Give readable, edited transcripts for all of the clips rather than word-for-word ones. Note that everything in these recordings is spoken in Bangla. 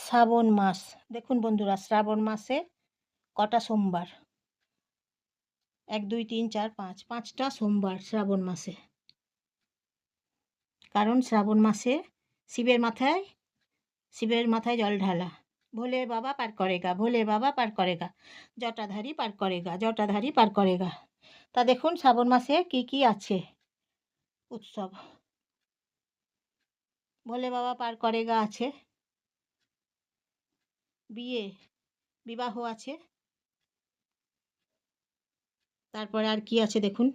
শ্রাবণ মাস। দেখুন বন্ধুরা, শ্রাবণ মাসে কটা সোমবার? 1 2 3 4 5 5টা সোমবার শ্রাবণ মাসে। কারণ শ্রাবণ মাসে শিবের মাথায় জল ঢালা। ভোলে বাবা পার করেগা, ভোলে বাবা পার করেগা, জটাধারী পার করেগা, জটাধারী পার করেগা। তা দেখুন শ্রাবণ মাসে কি আছে উৎসব। ভোলে বাবা পার করেগা আছে, বিবাহ আছে, তারপরে আর কি আছে দেখুন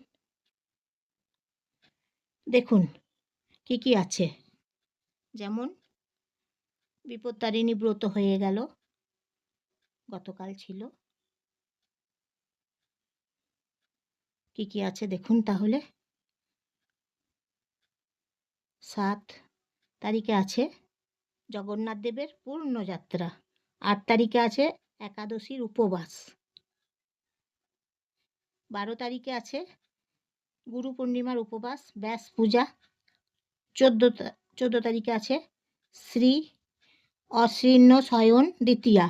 দেখুন কি আছে। যেমন বিপত্তারিণী ব্রত হয়ে গেল, গতকাল ছিল। কি আছে দেখুন তাহলে। 7 তারিখে আছে জগন্নাথ দেবের পূর্ণযাত্রা। 8 তারিখে আছে একাদশীর উপবাস। 12 তারিখে আছে গুরু পূর্ণিমার উপবাস, ব্যাস পূজা। 14 তারিখে আছে শ্রী অশ্বিন্য শয়ন দ্বিতীয়া।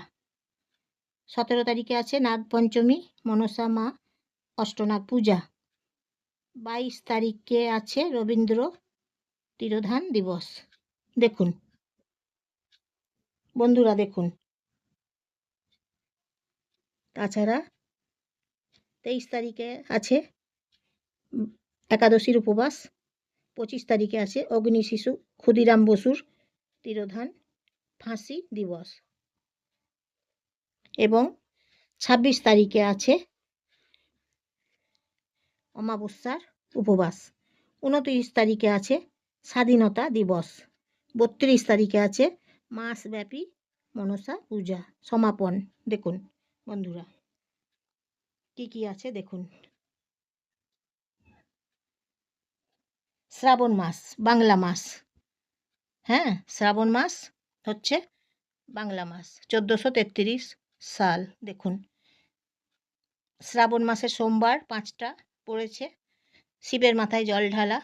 17 তারিখে আছে নাগপঞ্চমী, মনসা মা অষ্টনাগ পূজা। 22 তারিখে আছে রবীন্দ্র তিরোধান দিবস। দেখুন বন্ধুরা, দেখুন। তাছাড়া 23 তারিখে আছে একাদশীর উপবাস। 25 তারিখে আছে অগ্নি শিশু ক্ষুদিরাম বসুর তিরোধান ফাঁসি দিবস। এবং 26 তারিখে আছে অমাবস্যার উপবাস। 29 তারিখে আছে স্বাধীনতা দিবস। 32 তারিখে আছে মাসব্যাপী মনসা পূজা সমাপন। দেখুন বন্ধুরা কি আছে দেখুন। শ্রাবণ মাস বাংলা মাস। হ্যাঁ, শ্রাবণ মাস হচ্ছে বাংলা মাস, 1433 সাল। দেখুন শ্রাবণ মাসের সোমবার 5টা পড়েছে। শিবের মাথায় জল ঢালা।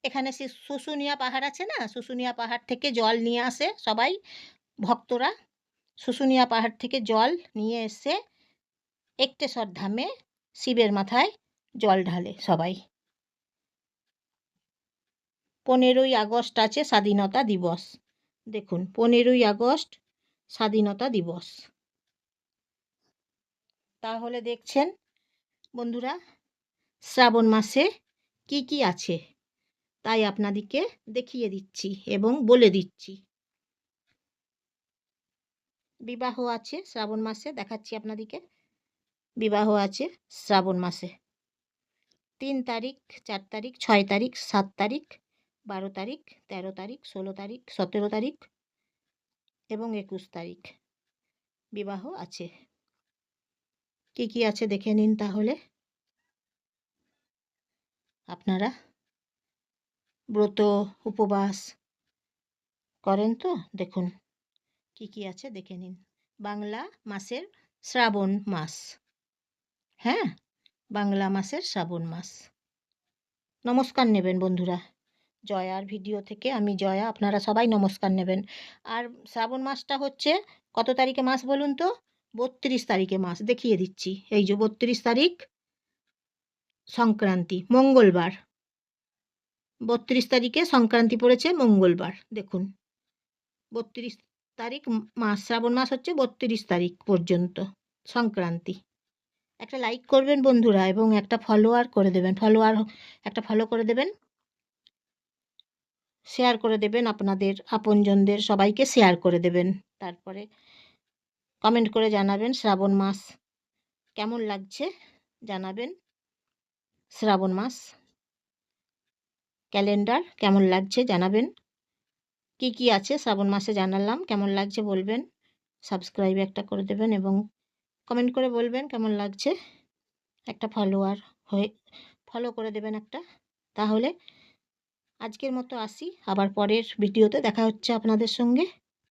এখানে শুশুনিয়া পাহাড় আছে না, শুশুনিয়া পাহাড় থেকে জল নিয়ে আসে সবাই ভক্তরা। শুশুনিয়া পাহাড় থেকে জল নিয়ে এসে একটেশ্বর ধামে শিবের মাথায় জল ঢালে সবাই। 15ই আগস্ট আছে স্বাধীনতা দিবস। দেখুন 15ই আগস্ট স্বাধীনতা দিবস। তাহলে দেখছেন বন্ধুরা শ্রাবণ মাসে কি আছে, তাই আপনাদেরকে দেখিয়ে দিচ্ছি এবং বলে দিচ্ছি। বিবাহ আছে শ্রাবণ মাসে, দেখাচ্ছি আপনাদেরকে। বিবাহ আছে শ্রাবণ মাসে 3 তারিখ, 4 তারিখ, 6 তারিখ, 7 তারিখ, 12 তারিখ, 13 তারিখ, 16 তারিখ, 17 তারিখ এবং 21 তারিখ বিবাহ আছে। কি আছে দেখে নিন তাহলে। আপনারা ব্রত উপবাস করেন তো, দেখুন কি আছে দেখে নিন। বাংলা মাসের শ্রাবণ মাস। হ্যাঁ, বাংলা মাসের শ্রাবণ মাস। নমস্কার নেবেন বন্ধুরা। জয়ার ভিডিও থেকে আমি জয়া, আপনারা সবাই নমস্কার নেবেন। আর শ্রাবণ মাসটা হচ্ছে কত তারিখে মাস বলুন তো? 32 তারিখে মাস। দেখিয়ে দিচ্ছি, এই যে 32 তারিখ সংক্রান্তি, মঙ্গলবার। 32 তারিখে সংক্রান্তি পড়েছে মঙ্গলবার। দেখুন 32 তারিখ মাস, শ্রাবণ মাস হচ্ছে 32 তারিখ পর্যন্ত সংক্রান্তি। একটা লাইক করবেন বন্ধুরা এবং একটা ফলোয়ার করে দেবেন, একটা ফলো করে দেবেন, শেয়ার করে দেবেন, আপনাদের আপনজনদের সবাইকে শেয়ার করে দেবেন। তারপরে কমেন্ট করে জানাবেন শ্রাবণ মাস কেমন লাগছে, জানাবেন। শ্রাবণ মাস ক্যালেন্ডার কেমন লাগছে জানাবেন। কি আছে শ্রাবণ মাসে জানালাম, কেমন লাগছে বলবেন। সাবস্ক্রাইব একটা করে দেবেন এবং কমেন্ট করে বলবেন কেমন লাগছে। একটা ফলো করে দেবেন একটা। তাহলে আজকের মতো আসি, আবার পরের ভিডিওতে দেখা হচ্ছে আপনাদের সঙ্গে।